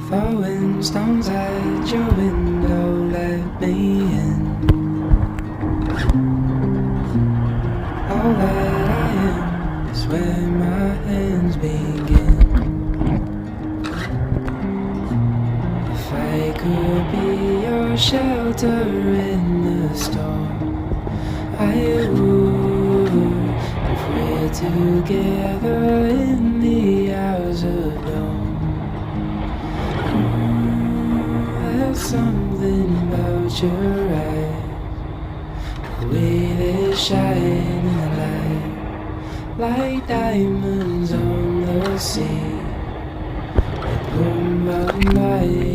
Throwing stones at your window, let me in. All that I am is where my hands begin. If I could be your shelter in the storm, I would. If we're together in the hours of dawn, there's something about your eyes, the way they shine in the light, like diamonds on the sea. They blow my mind.